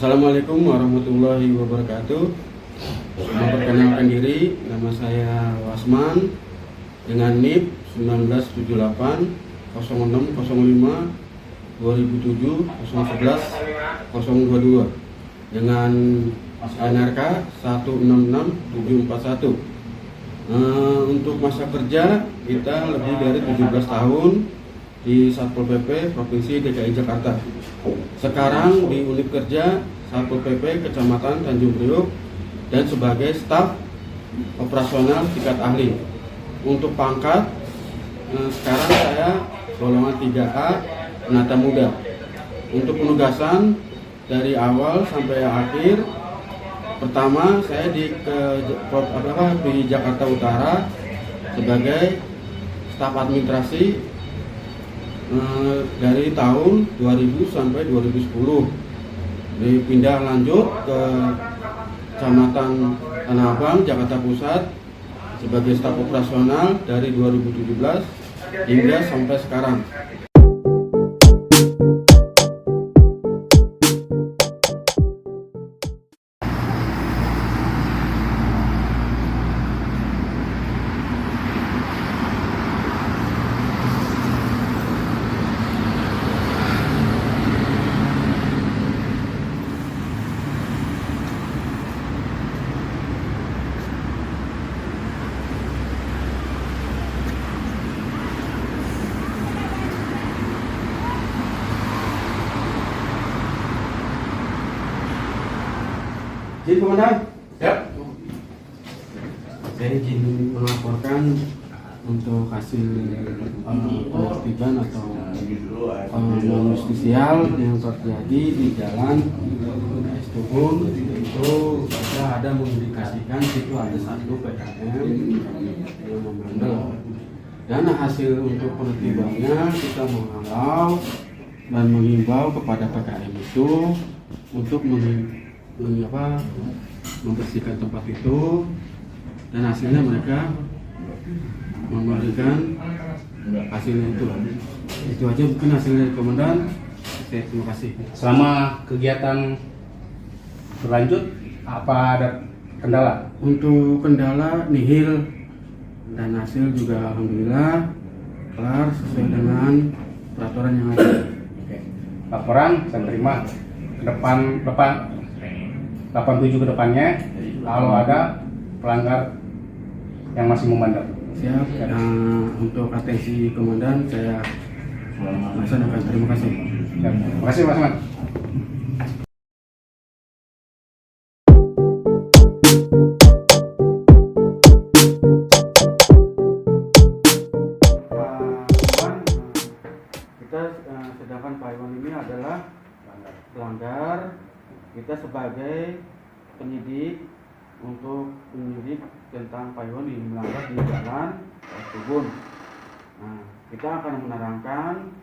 Assalamualaikum warahmatullahi wabarakatuh. Memperkenalkan diri, nama saya Wasman dengan NIP 1978 0605 2007 011 022 dengan NRK 166741. Untuk masa kerja kita lebih dari 17 tahun di Satpol PP Provinsi DKI Jakarta. Sekarang di unit kerja Satpol PP Kecamatan Tanjung Priok dan sebagai staf operasional tingkat ahli. Untuk pangkat sekarang saya golongan 3A penata muda. Untuk penugasan dari awal sampai akhir, pertama saya di Jakarta Utara sebagai staf administrasi dari tahun 2000 sampai 2010. Dipindah lanjut ke Kecamatan Tanah Abang, Jakarta Pusat sebagai staf operasional dari 2017 hingga sampai sekarang. Izin Komandan. Siap. Saya izin melaporkan untuk hasil penertiban atau non-justisial yang terjadi di jalan Estubun. Itu ada mengindikasikan situ ada satu PKM yang membandel. Dan hasil untuk penertibannya kita menghalau dan mengimbau kepada PKM itu untuk membersihkan tempat itu, dan hasilnya mereka memberikan hasilnya itu aja mungkin hasilnya dari Komandan. Saya terima kasih. Selama kegiatan berlanjut, apa ada kendala? Untuk kendala nihil, dan hasil juga alhamdulillah kelar sesuai dengan peraturan yang ada. Oke. Laporan saya terima ke depan 87 ke depannya kalau ada pelanggar yang masih membandel. Siap. Untuk atensi Komandan saya laksanakan. Terima kasih. Ya, terima kasih Mas Man. Kita sedangkan Pak Iwan ini adalah pelanggar, kita sebagai penyidik untuk menyidik tentang Pak Iwan ini melanggar di jalan Estubun. Nah, kita akan menerangkan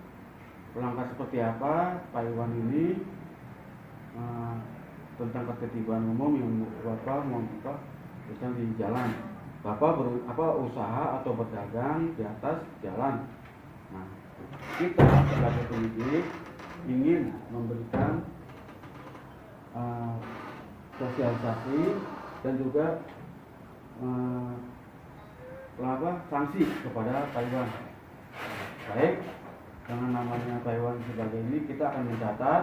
pelanggar seperti apa Pak Iwan ini tentang ketertiban umum yang Bapak membuka tentang di jalan. Bapak usaha atau berdagang di atas jalan. Nah, kita sebagai penyidik ingin memberikan sosialisasi dan juga sanksi kepada Taiwan. Baik, dengan namanya Taiwan sebagai ini, kita akan mencatat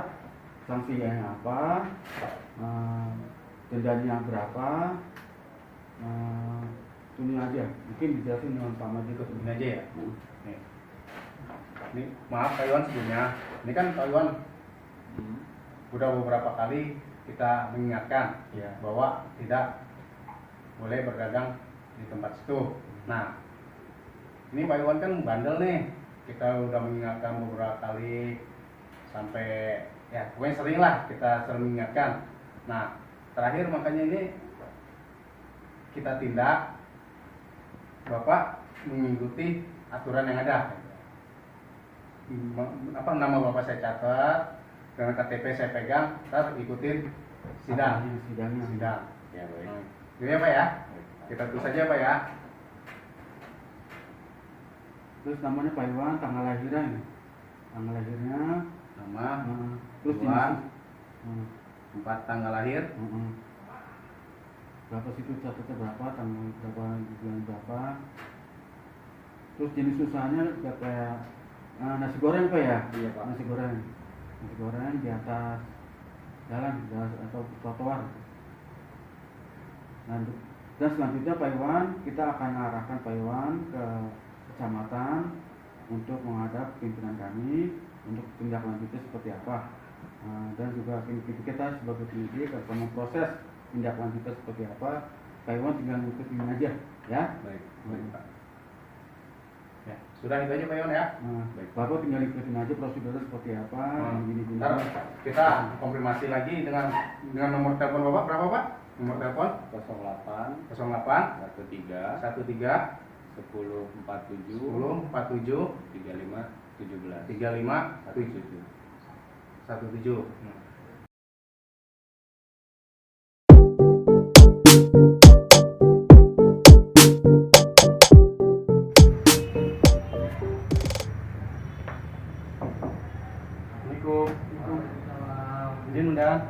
sanksinya apa, dendanya berapa. Ini aja, mungkin dijelasin dengan Pak Maji Ini aja ya. Ini maaf Taiwan sebelumnya. Ini kan Taiwan udah beberapa kali kita mengingatkan bahwa tidak boleh berdagang di tempat situ. Nah, ini Pak Iwan kan bandel nih. Kita udah mengingatkan beberapa kali sampai pokoknya sering lah kita sering mengingatkan. Nah, terakhir makanya ini kita tindak, Bapak mengikuti aturan yang ada. Nama Bapak saya catat, dengan KTP saya pegang, ntar ikutin sidang. Ya baik. Ini ya Pak ya, kita tulis saja Pak ya. Terus namanya Pak Iwan, tanggal lahirnya, nama, Nama, terus Iwan, tempat tanggal lahir, berapa situ catatnya, berapa tanggal berapa, bulan berapa, terus jenis usahanya kayak nasi goreng Pak ya? Iya, Pak. Nasi goreng di atas jalan atau trotoar. Dan selanjutnya Pak Iwan, kita akan arahkan Pak Iwan ke kecamatan untuk menghadap pimpinan kami untuk tindak lanjutnya seperti apa. Dan juga kita sebagai penyidik akan memproses tindak lanjutnya seperti apa. Pak Iwan tinggal ngikutin aja ya. Baik, Pak. Ya, sudah itu aja Pak Iwan ya. Baik. Bapak tinggal ikutin aja prosedurnya seperti apa. Gini-gini. Ntar kita konfirmasi lagi dengan nomor telepon Bapak berapa Pak? Nomor telepon 08 08 13 13 1047 10 47 35 17 35 17. 17. Assalamualaikum. Izin undang.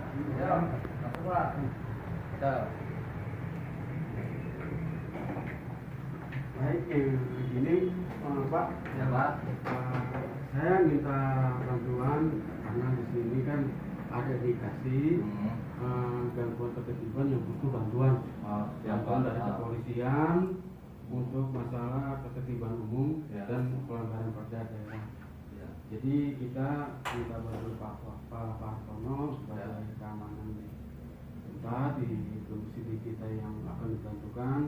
Baik, begini Pak. Ya, Pak. Saya minta bantuan karena di sini kan ada indikasi gangguan ketertiban yang butuh bantuan. Bantuan dari kepolisian untuk masalah ketertiban umum dan pelanggaran perda daerah. Jadi kita minta bantuan Pak Hartono sebagai keamanan di tempat di domisili kita yang akan dibantukan,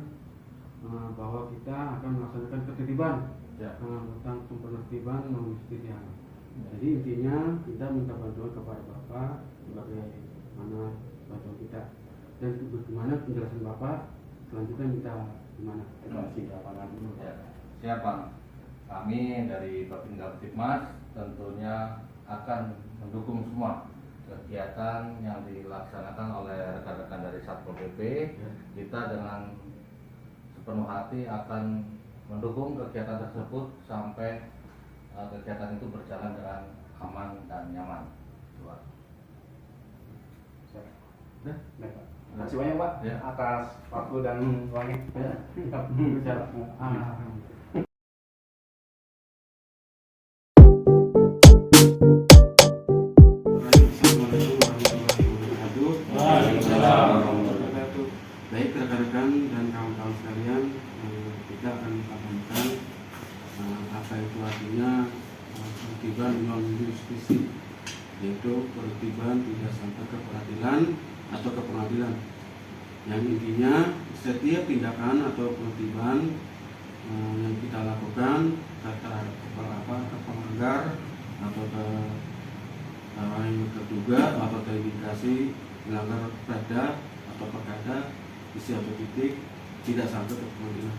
bahwa kita akan melaksanakan ketertiban tentang penertiban non justisia. Jadi intinya kita minta bantuan kepada Bapak sebagai mana bantuan kita, dan bagaimana penjelasan Bapak selanjutnya minta gimana? Terima kasih lapangan dulu. Ya, siap Pak. Kami dari Bapenda Kaptipmas tentunya akan mendukung semua kegiatan yang dilaksanakan oleh rekan-rekan dari Satpol PP. Kita dengan sepenuh hati akan mendukung kegiatan tersebut sampai kegiatan itu berjalan dengan aman dan nyaman. Terima kasih banyak Pak Ya. atas waktu dan uangnya. Baik rekan-rekan dan kawan-kawan sekalian, kita akan mengatakan apa itu artinya penertiban non justisi, yaitu penertiban tidak sampai ke peradilan atau ke pengadilan. Yang intinya setiap tindakan atau penertiban yang kita lakukan terhadap ke pelanggar atau ke orang yang terduga atau terindikasi melanggar perda atau perkada di suatu titik tidak sampai ke pengadilan.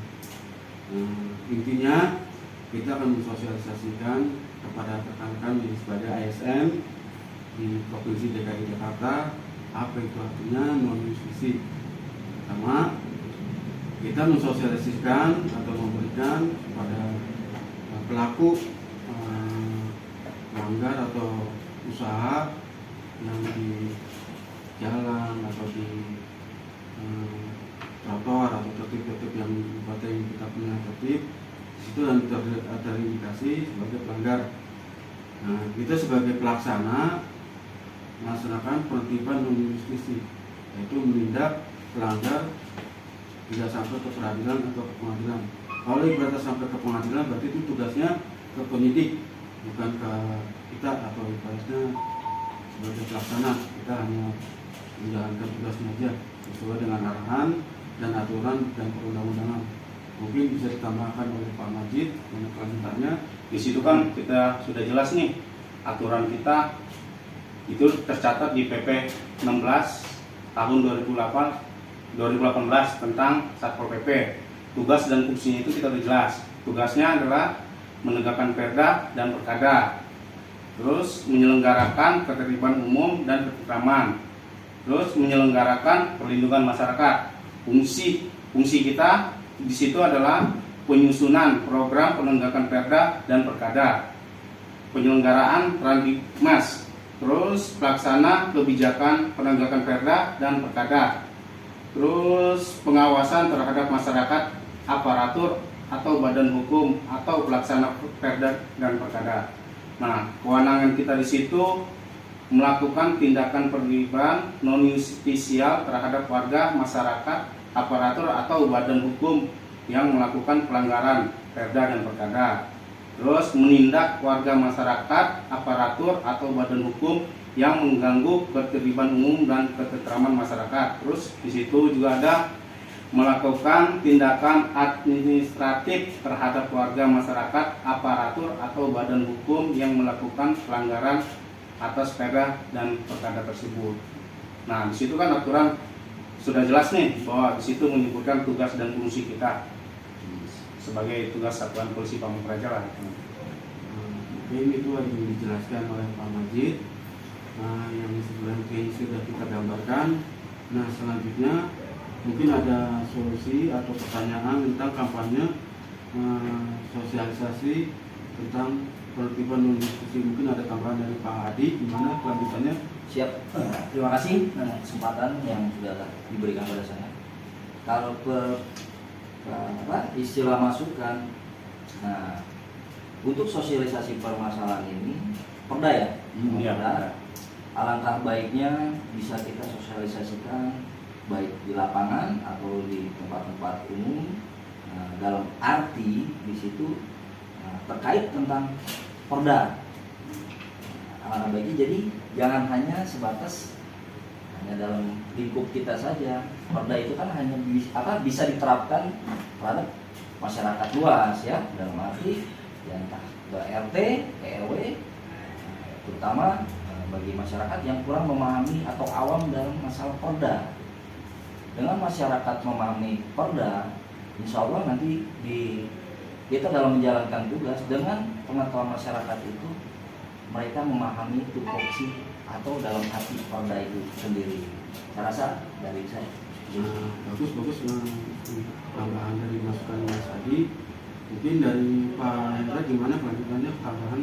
Intinya kita akan mensosialisasikan kepada rekan-rekan yang sebagai ASN di Provinsi DKI Jakarta apa itu artinya non justisi. Pertama, kita mensosialisasikan atau memberikan kepada pelaku melanggar atau usaha yang di jalan atau di trotoar atau tertib-tertib yang kita punya tertib, situ yang terindikasi sebagai pelanggar. Nah, kita sebagai pelaksana melaksanakan penertiban non justisi, yaitu menindak pelanggar tidak sampai ke peradilan atau ke pengadilan. Kalau ibaratnya sampai ke pengadilan berarti itu tugasnya ke penyidik, bukan ke kita, atau ibaratnya sebagai pelaksana kita hanya menjalankan tugasnya aja sesuai dengan arahan dan aturan dan perundang-undangan. Mungkin bisa ditambahkan oleh Pak Majid untuk kelanjutannya. Di situ kan kita sudah jelas nih aturan kita itu tercatat di PP 16 tahun 2018 tentang Satpol PP. Tugas dan fungsinya itu kita udah jelas. Tugasnya adalah menegakkan perda dan perkada, terus menyelenggarakan ketertiban umum dan ketentraman, terus menyelenggarakan perlindungan masyarakat. Fungsi kita di situ adalah penyusunan program penegakan perda dan perkada, penyelenggaraan Randikmas terus pelaksana kebijakan penegakan perda dan perkada, terus pengawasan terhadap masyarakat, aparatur atau badan hukum atau pelaksana perda dan perkada. Nah, kewenangan kita di situ melakukan tindakan perlindungan non justisial terhadap warga, masyarakat, aparatur atau badan hukum yang melakukan pelanggaran perda dan perkada. Terus menindak warga, masyarakat, aparatur atau badan hukum yang mengganggu ketertiban umum dan ketentraman masyarakat. Terus di situ juga ada melakukan tindakan administratif terhadap warga, masyarakat, aparatur atau badan hukum yang melakukan pelanggaran atas perda dan perkada tersebut. Nah, di situ kan aturan sudah jelas nih bahwa di situ menyebutkan tugas dan fungsi kita sebagai tugas Satuan Polisi Pamung Praja lah. Mungkin itu yang dijelaskan oleh Pak Majid. Nah, yang sebenarnya sudah kita gambarkan. Nah, selanjutnya mungkin ada solusi atau pertanyaan tentang kampanye sosialisasi tentang penertiban non justisi. Mungkin ada tambahan dari Pak Adi, gimana kelanjutannya? Siap. Terima kasih kesempatan yang sudah diberikan pada saya. Kalau istilah masukan, nah, untuk sosialisasi permasalahan ini perda ya, perda. Alangkah baiknya bisa kita sosialisasikan baik di lapangan atau di tempat-tempat umum. Nah, dalam arti di situ terkait tentang perda. Alangkah baiknya jadi jangan hanya sebatas hanya dalam lingkup kita saja. Perda itu kan hanya bisa diterapkan terhadap masyarakat luas ya, dalam arti ya entah ke RT, ke RW, terutama bagi masyarakat yang kurang memahami atau awam dalam masalah perda. Dengan masyarakat memahami perda, insya Allah nanti kita dalam menjalankan tugas dengan pengetahuan masyarakat itu mereka memahami tupoksi atau dalam hati perda itu sendiri. Saya rasa dari saya. Bagus tambahan dari masukan Mas Adi. Mungkin dari Pak Hendra gimana kelanjutannya tambahan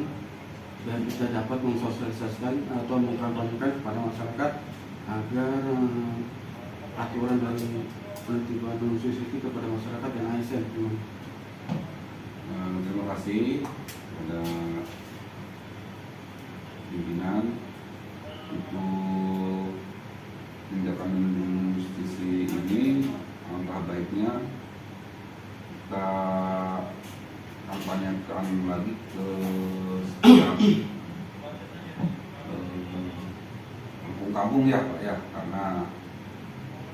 dan bisa dapat mensosialisasikan atau mengkampanyekan kepada masyarakat agar aturan dari penertiban non justisi kepada masyarakat dan ASN. Terima kasih kepada pimpinan untuk tindakan non justisi ini. Alangkah baiknya kita kampanyekan lagi ke setiap kampung-kampung ya Pak ya, karena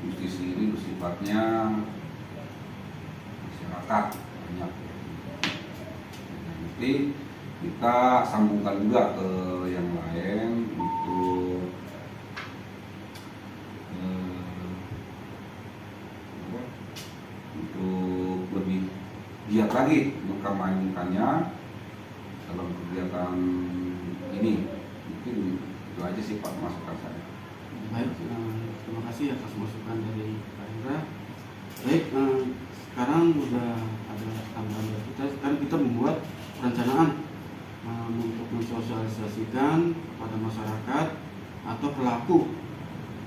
justisi ini bersifatnya masyarakat banyak. Nanti kita sambungkan juga ke yang lain untuk lebih giat lagi mengkampanyekannya dalam kegiatan ini. Mungkin itu aja sih Pak masukan saya. Baik, terima kasih atas masukan dari Pak Hendra. Baik, sekarang sudah ada tambahan dari kita. Sekarang kita membuat perencanaan untuk mensosialisasikan kepada masyarakat atau pelaku,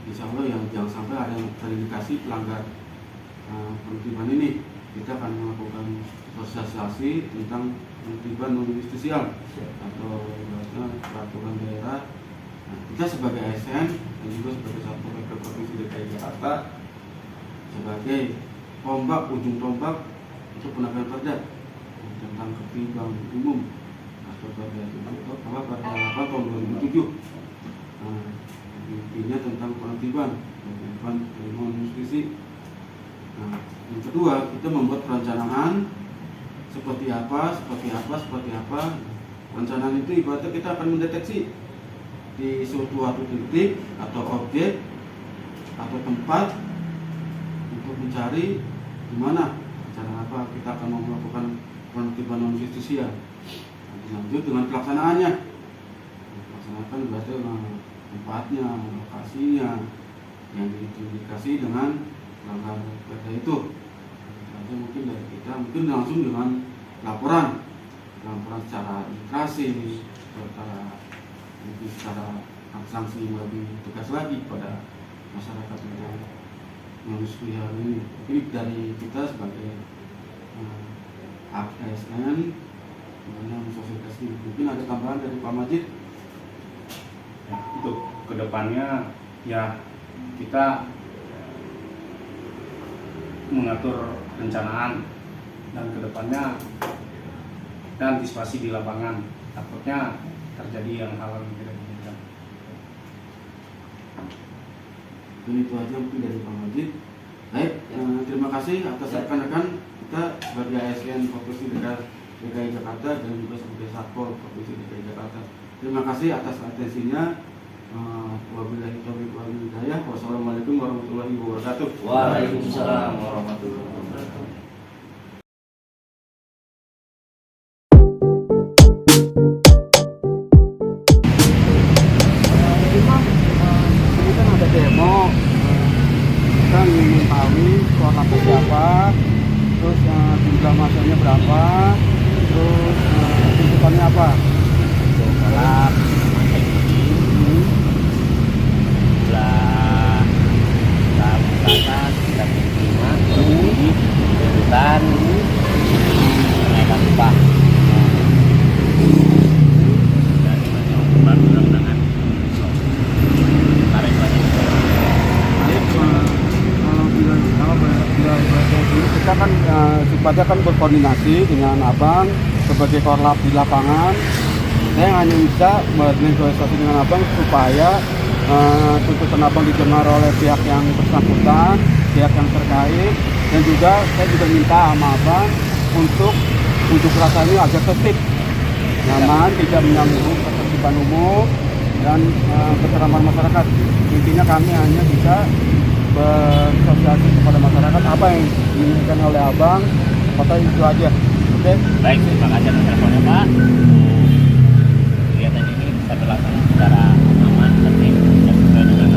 insya Allah yang jangan sampai ada yang terindikasi pelanggar penertiban ini. Kita akan melakukan sosialisasi tentang penertiban non justisial atau peraturan daerah. Nah, kita sebagai ASN dan juga sebagai Satpol PP Provinsi DKI Jakarta sebagai ujung tombak untuk penegakan perda tentang ketertiban umum atau perda tahun 2007. Nah, intinya tentang penertiban non justisi. Nah, yang kedua, kita membuat perencanaan seperti apa. Perencanaan itu ibaratnya kita akan mendeteksi di suatu titik atau objek atau tempat untuk mencari di mana rencana apa kita akan melakukan penertiban non justisia. Lanjut dengan pelaksanaannya. Melaksanakan berarti tempatnya, lokasinya yang diindikasi dengan pelanggar perda itu. Nanti mungkin dari kita mungkin langsung dengan laporan secara administrasi, mungkin secara sanksi yang lebih tegas lagi pada masyarakat yang menyusui hal ini. Tapi dari kita sebagai ASN gimana mensosialisasi, mungkin ada tambahan dari Pak Majid. Ya, untuk kedepannya ya kita mengatur perencanaan dan kedepannya dan antisipasi di lapangan, takutnya terjadi yang hal yang tidak diinginkan. Dan itu aja mungkin dari Pak Majid. Baik, terima kasih atas rekan-rekan kita sebagai ASN Provinsi DKI Jakarta dan juga sebagai Satpol Provinsi DKI Jakarta. Terima kasih atas atensinya. Wabillahi taufiq wal hidayah. Wassalamualaikum warahmatullahi wabarakatuh. Waalaikumsalam warahmatullahi wabarakatuh. Ini kan ada demo, kita ingin tahu korlapnya siapa, terus jumlah masanya berapa, terus tuntutannya apa. Kolak bulan kita terima tuntutan kenaikan upah dari baru undang-undangan tarif Kita kan sifatnya kan berkoordinasi dengan abang sebagai korlap di lapangan. Saya hanya bisa bernegosiasi dengan abang supaya tuntutan abang didengar oleh pihak yang bersangkutan, pihak yang terkait, dan juga saya juga minta sama abang untuk unjuk rasa ini agar tertib, nyaman, tidak mengganggu ketertiban umum dan keselamatan masyarakat. Intinya kami hanya bisa bersosialisasi kepada masyarakat apa yang diinginkan oleh abang, atau itu aja. Oke? baik. Terima kasih atas teleponnya Pak. Kegiatan ini bisa berlangsung secara aman, tertib, dan sesuai dengan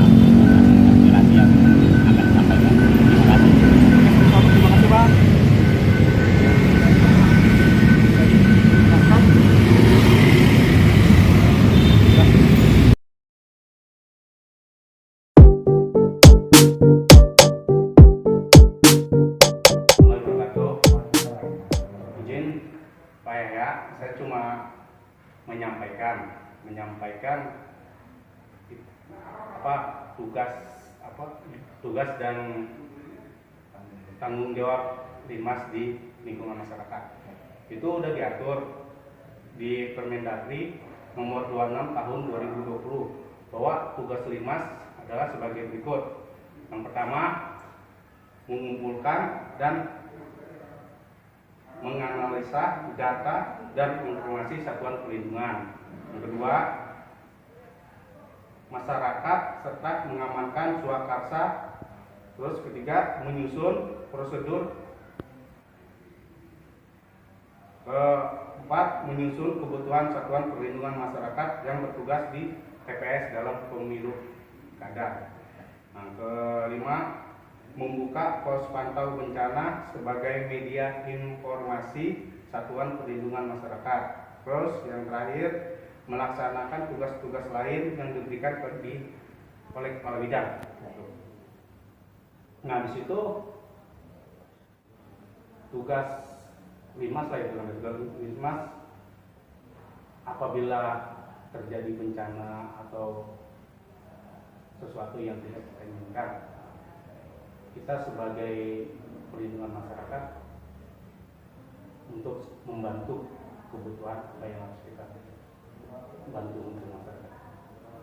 aspirasi yang akan disampaikan. Terima kasih. Terima kasih bang. Izin Pak Yahya, saya cuma menyampaikan tugas dan tanggung jawab Limas di lingkungan masyarakat. Itu udah diatur di Permendagri nomor 26 tahun 2020 bahwa tugas Limas adalah sebagai berikut. Yang pertama, mengumpulkan dan menganalisa data dan informasi satuan perlindungan. Yang kedua, masyarakat serta mengamankan swakarsa. Terus ketiga, menyusun prosedur. Keempat, menyusun kebutuhan satuan perlindungan masyarakat yang bertugas di TPS dalam pemilu kada. Yang kelima, membuka pos pantau bencana sebagai media informasi satuan perlindungan masyarakat. Terus yang terakhir, melaksanakan tugas-tugas lain yang diberikan oleh kepala bidang. Nah, di situ tugas Limas lah itu, tugas Limas apabila terjadi bencana atau sesuatu yang tidak kita inginkan, kita sebagai perlindungan masyarakat untuk membantu kebutuhan apa yang harus kita bantu untuk masyarakat.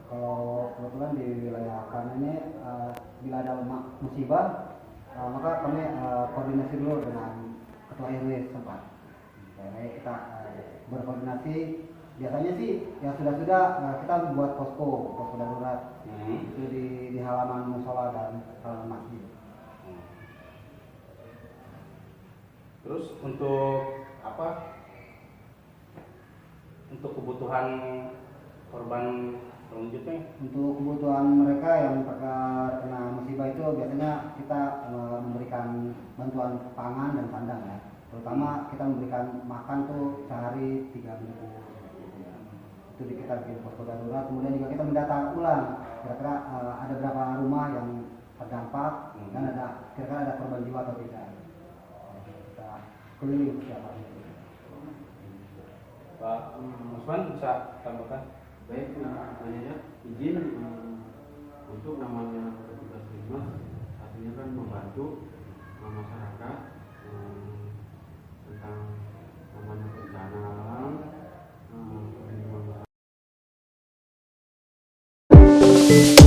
Kalau kebetulan di wilayah kami ini bila ada musibah maka kami koordinasi dulu dengan ketua RW setempat. Jadi kita berkoordinasi. Biasanya sih ya sudah kita buat posko darurat itu di halaman musola dan halaman masjid. Terus untuk untuk kebutuhan korban selanjutnya, untuk kebutuhan mereka yang terkena musibah itu biasanya kita memberikan bantuan pangan dan sandang ya. Terutama kita memberikan makan tuh sehari 3 minggu. itu kita bikin posko darurat. Kemudian juga kita mendata ulang kira-kira ada berapa rumah yang terdampak dan kira-kira ada korban jiwa atau tidak. Kita keliling siapa. Pak Musman bisa tambahkan? Baik, selanjutnya izin untuk namanya petugas Linmas artinya kan membantu masyarakat tentang namanya bencana alam, perlindungan masyarakat.